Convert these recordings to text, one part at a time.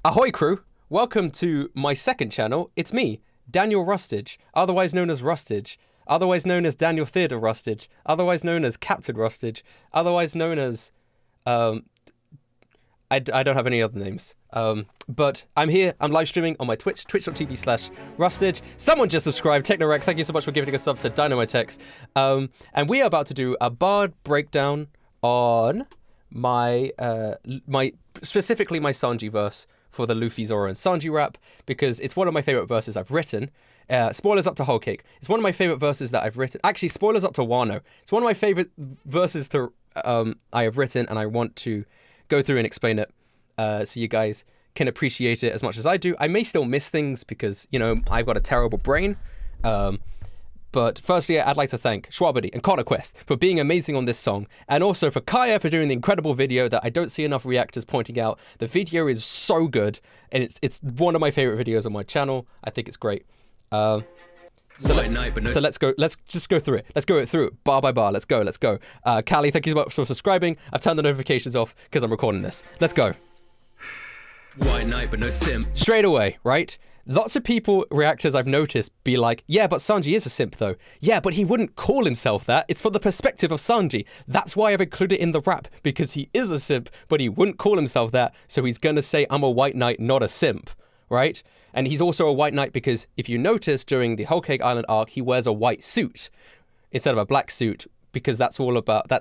Ahoy crew! Welcome to my second channel. It's me, Daniel Rustage, otherwise known as Rustage, otherwise known as Daniel Theodore Rustage, otherwise known as Captain Rustage, otherwise known as... I don't have any other names. But I'm here, I'm live streaming on my Twitch, twitch.tv/Rustage. Someone just subscribed, Technorec, thank you so much for giving a sub to Dynamitex. And we are about to do a bard breakdown on my, specifically my Sanji verse for the Luffy, Zoro, and Sanji rap, because it's one of my favorite verses I've written. Spoilers up to Whole Cake. It's one of my favorite verses that I've written. Actually, spoilers up to Wano. It's one of my favorite verses to I have written, and I want to go through and explain it so you guys can appreciate it as much as I do. I may still miss things because, you know, I've got a terrible brain. But firstly, I'd like to thank Schwabity and ConnorQuest for being amazing on this song, and also for Kaya for doing the incredible video that I don't see enough reactors pointing out. The video is so good, and it's one of my favorite videos on my channel. I think it's great. So let's go. Let's just go through it. Let's go through it bar by bar. Let's go. Callie, thank you so much for subscribing. I've turned the notifications off because I'm recording this. Let's go. White Knight, but no simp. Straight away, right? Lots of people, reactors I've noticed, be like, yeah, but Sanji is a simp though. Yeah, but he wouldn't call himself that. It's from the perspective of Sanji. That's why I've included it in the rap, because he is a simp, but he wouldn't call himself that. So he's gonna say, I'm a white knight, not a simp, right? And he's also a white knight because if you notice during the Whole Cake Island arc, he wears a white suit instead of a black suit, because that's all about,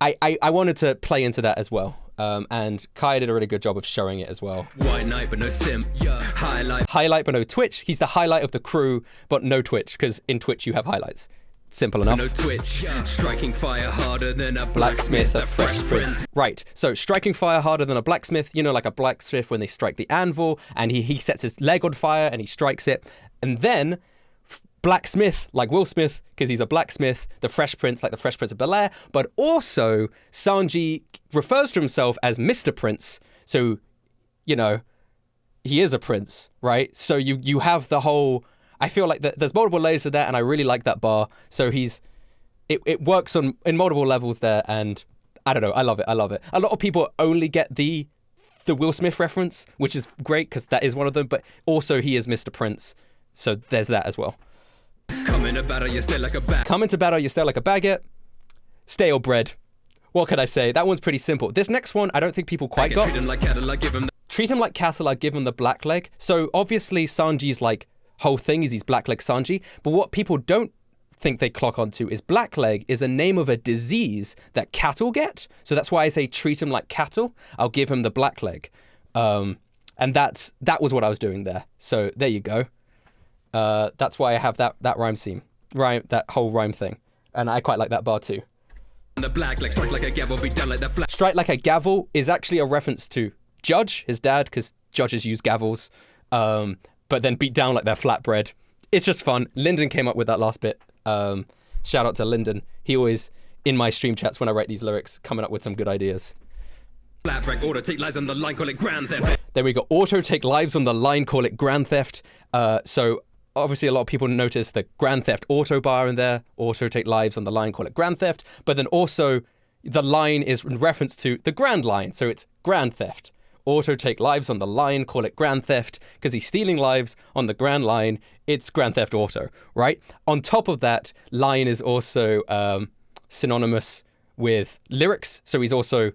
I wanted to play into that as well. And Kaya did a really good job of showing it as well. White Knight, but no simp. Yeah. Highlight, but no Twitch. He's the highlight of the crew, but no Twitch, because in Twitch you have highlights. Simple enough. No Twitch. Striking fire harder than a blacksmith, a fresh prince. Right, so striking fire harder than a blacksmith, you know, like a blacksmith when they strike the anvil, and he sets his leg on fire and he strikes it. And then blacksmith, like Will Smith, because he's a blacksmith, the Fresh Prince, like the Fresh Prince of Bel-Air, but also Sanji refers to himself as Mr. Prince, so, you know, he is a prince, right? So you have the whole, I feel like there's multiple layers to that, and I really like that bar, so it works in multiple levels there, and I don't know, I love it. A lot of people only get the Will Smith reference, which is great, because that is one of them, but also he is Mr. Prince, so there's that as well. Coming to battle, you stay like a baguette. Stale bread. What can I say? That one's pretty simple. This next one, I don't think people quite got. Treat him like cattle, give him the black leg. So obviously Sanji's like whole thing is he's black leg Sanji. But what people don't think they clock onto is black leg is a name of a disease that cattle get. So that's why I say treat him like cattle. I'll give him the black leg. And that was what I was doing there. So there you go. That's why I have that rhyme scheme, that whole rhyme thing, and I quite like that bar too. The black leg, strike like a gavel, be done like the flat. Strike like a gavel is actually a reference to Judge, his dad, because judges use gavels, but then beat down like their flatbread. It's just fun. Lyndon came up with that last bit. Shout out to Lyndon. He always, in my stream chats when I write these lyrics, coming up with some good ideas. Flat break, auto take lives on the line, call it grand theft. Then we got auto take lives on the line, call it grand theft. So obviously a lot of people notice the Grand Theft Auto bar in there, auto take lives on the line, call it Grand Theft, but then also the line is in reference to the Grand Line, so it's Grand Theft. Auto take lives on the line, call it Grand Theft, because he's stealing lives on the Grand Line, it's Grand Theft Auto, right? On top of that, line is also synonymous with lyrics, so he's also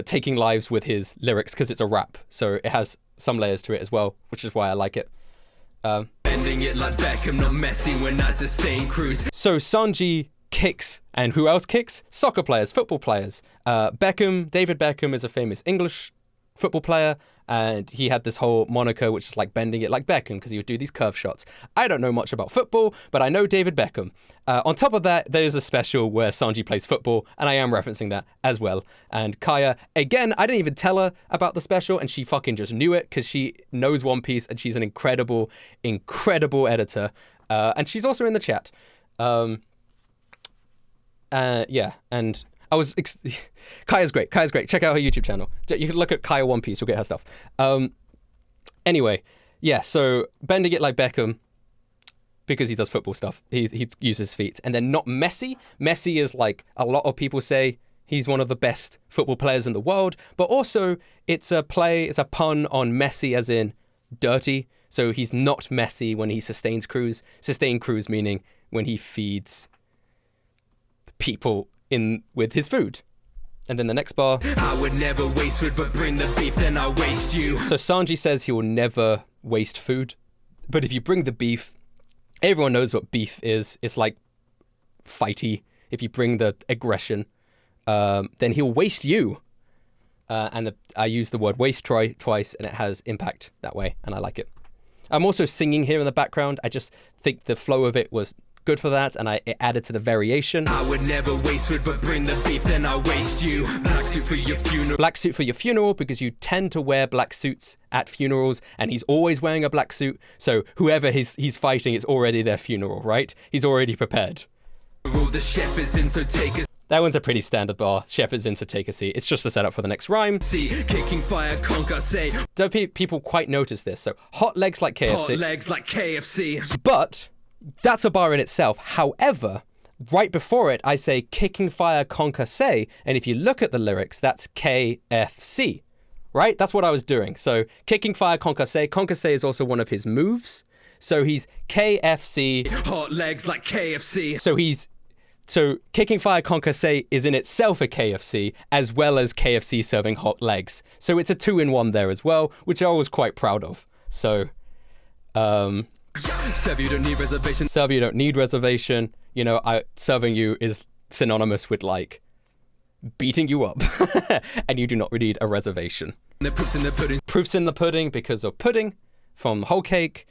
taking lives with his lyrics, because it's a rap, so it has some layers to it as well, which is why I like it. Bending it like Beckham, not Messi when I sustain cruise. So Sanji kicks, and who else kicks? Soccer players, football players. David Beckham is a famous English football player, and he had this whole moniker which is like bending it like Beckham, because he would do these curve shots. I don't know much about football, but I know David Beckham. On top of that, there's a special where Sanji plays football, and I am referencing that as well. And Kaya, again, I didn't even tell her about the special, and she fucking just knew it, because she knows One Piece, and she's an incredible editor. And she's also in the chat. Yeah, and I was... Kaya's great. Check out her YouTube channel. You can look at Kaya One Piece. You'll get her stuff. Anyway, yeah, so bending it like Beckham, because he does football stuff. He uses feet. And then not Messi. Messi is like, a lot of people say He's one of the best football players in the world, but also it's a pun on messy as in dirty. So he's not messy when he sustains crews. Sustain crews meaning when he feeds people in with his food. And then the next bar. I would never waste food, but bring the beef, then I'll waste you. So Sanji says he will never waste food. But if you bring the beef, everyone knows what beef is. It's like fighty. If you bring the aggression, then he'll waste you. I use the word waste twice, and it has impact that way, and I like it. I'm also singing here in the background. I just think the flow of it was good for that, and it added to the variation. I would never waste food, but bring the beef, then I'll waste you. Black suit for your funeral. Black suit for your funeral, because you tend to wear black suits at funerals, and he's always wearing a black suit, so whoever he's fighting, it's already their funeral, right? He's already prepared. The chef is in, so take a That one's a pretty standard bar. Chef is in, so take a seat. It's just the setup for the next rhyme. seat. Kicking fire, conquer, say. Don't people quite notice this? So hot legs like KFC. Hot legs like KFC. But that's a bar in itself. However, right before it, I say kicking fire, conquer, say. And if you look at the lyrics, that's KFC, right? That's what I was doing. So kicking fire, conquer, say. Conquer, say is also one of his moves. So he's KFC. Hot legs like KFC. So kicking fire, conquer, say is in itself a KFC, as well as KFC serving hot legs. So it's a 2-in-1 there as well, which I was quite proud of. So, Serve you don't need reservation. serve you don't need reservation. You know, serving you is synonymous with like beating you up, and you do not need a reservation. The proof's in the pudding. Proof's in the pudding because of pudding from whole cake.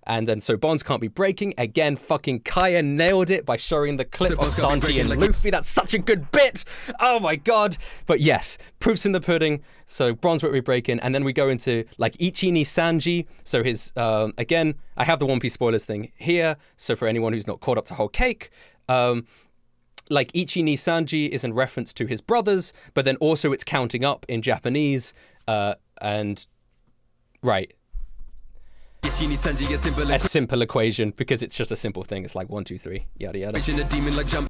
And then so bonds can't be breaking. Again, fucking Kaya nailed it by showing the clip of Sanji and Luffy. That's such a good bit. Oh my god. But yes, proofs in the pudding. So bonds won't be breaking. And then we go into like Ichi ni Sanji. So his, again, I have the One Piece spoilers thing here. So for anyone who's not caught up to whole cake, like Ichi ni Sanji is in reference to his brothers, but then also it's counting up in Japanese. And right. A simple equation, because it's just a simple thing. It's like 1, 2, 3, yada yada. A demon like Jambe.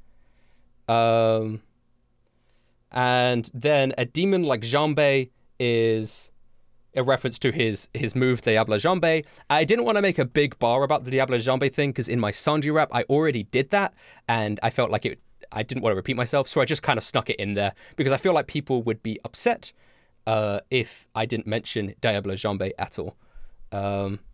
And then a demon like Jambe is a reference to his move Diable Jambe. I didn't want to make a big bar about the Diable Jambe thing because in my Sanji rap I already did that, and I felt like I didn't want to repeat myself, so I just kind of snuck it in there because I feel like people would be upset if I didn't mention Diable Jambe at all.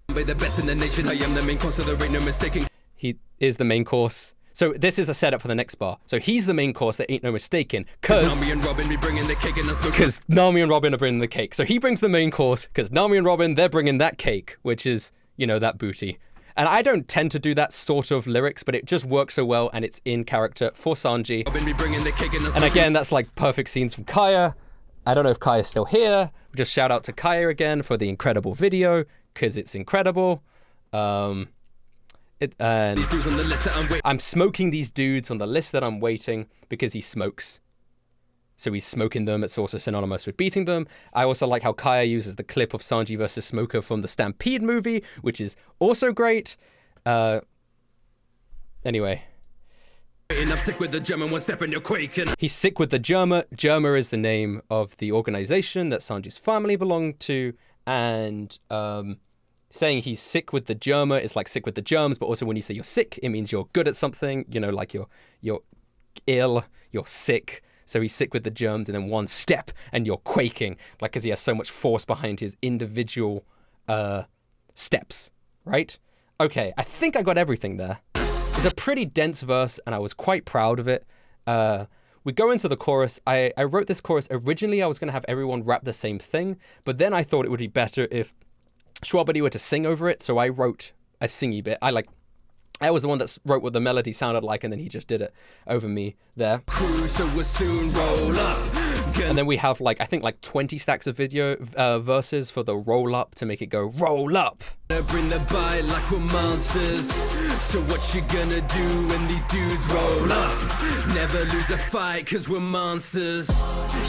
The best in the nation, I am the main course, so there ain't no mistaking. He is the main course. So this is a setup for the next bar. So he's the main course, there ain't no mistaking. Because Nami and Robin be bringing the cake and Because Nami and Robin are bringing the cake. So he brings the main course, because Nami and Robin, they're bringing that cake, which is, you know, that booty. And I don't tend to do that sort of lyrics, but it just works so well, and it's in character for Sanji. Robin be bringing the cake and again, that's like perfect scenes from Kaya. I don't know if Kaya's still here. Just shout out to Kaya again for the incredible video, because it's incredible. I'm smoking these dudes on the list that I'm waiting because he smokes. So he's smoking them. It's also synonymous with beating them. I also like how Kaya uses the clip of Sanji versus Smoker from the Stampede movie, which is also great. Anyway. I'm sick with the Germa, one step and you're quaking. He's sick with the Germa. Germa is the name of the organization that Sanji's family belonged to. And saying he's sick with the Germa is like sick with the germs, but also when you say you're sick, it means you're good at something, you know, like you're ill, you're sick. So he's sick with the germs, and then one step and you're quaking, like, because he has so much force behind his individual steps, right? Okay, I think I got everything there. It's a pretty dense verse, and I was quite proud of it. We go into the chorus. I wrote this chorus. Originally, I was going to have everyone rap the same thing, but then I thought it would be better if Schwabadi were to sing over it, so I wrote a singy bit. I was the one that wrote what the melody sounded like, and then he just did it over me there. Cruiser will soon roll up. And then we have I think 20 stacks of video verses for the roll up to make it go roll up. Bring the bite like we're monsters. So what you gonna do when these dudes roll up? Never lose a fight cause we're monsters.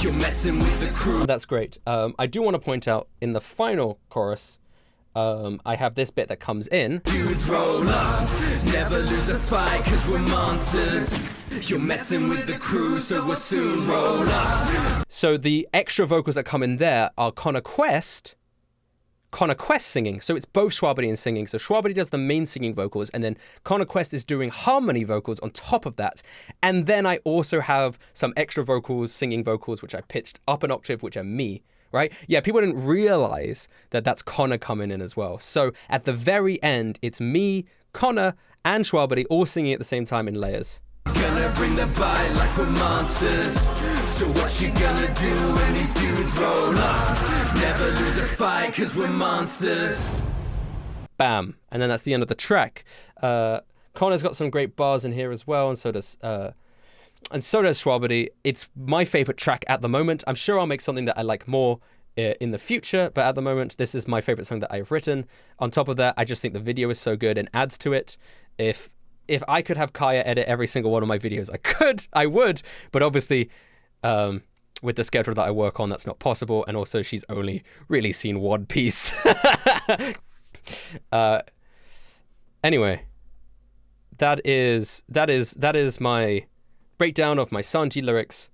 You're messing with the crew. That's great. I do want to point out in the final chorus, I have this bit that comes in. Dudes roll up. Never lose a fight cause we're monsters. You're messing with the crew, so we'll soon roll up. So the extra vocals that come in there are Connor Quest singing. So it's both Schwabity and singing. So Schwabity does the main singing vocals, and then Connor Quest is doing harmony vocals on top of that. And then I also have some extra vocals, singing vocals, which I pitched up an octave, which are me, right? Yeah, people didn't realize that that's Connor coming in as well. So at the very end, it's me, Connor, and Schwabity all singing at the same time in layers. Gonna bring the bite like we're monsters. So what you gonna do when these dudes roll up? Never lose a fight, cause we're monsters. Bam. And then that's the end of the track. Connor's got some great bars in here as well, and so does Schwabity. It's my favorite track at the moment. I'm sure I'll make something that I like more in the future, but at the moment, this is my favorite song that I've written. On top of that, I just think the video is so good and adds to it. If I could have Kaya edit every single one of my videos, I would, but obviously, with the schedule that I work on, that's not possible, and also she's only really seen one piece. Anyway, that is my breakdown of my Sanji lyrics.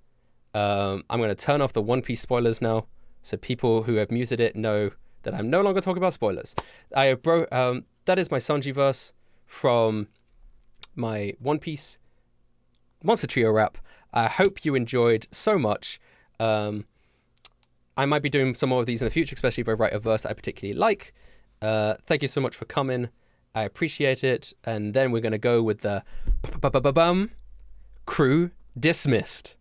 I'm going to turn off the One Piece spoilers now, so people who have muted it know that I'm no longer talking about spoilers. That is my Sanji verse from my One Piece Monster Trio rap. I hope you enjoyed so much. I might be doing some more of these in the future, especially if I write a verse that I particularly like. Thank you so much for coming. I appreciate it. And then we're going to go with the crew dismissed.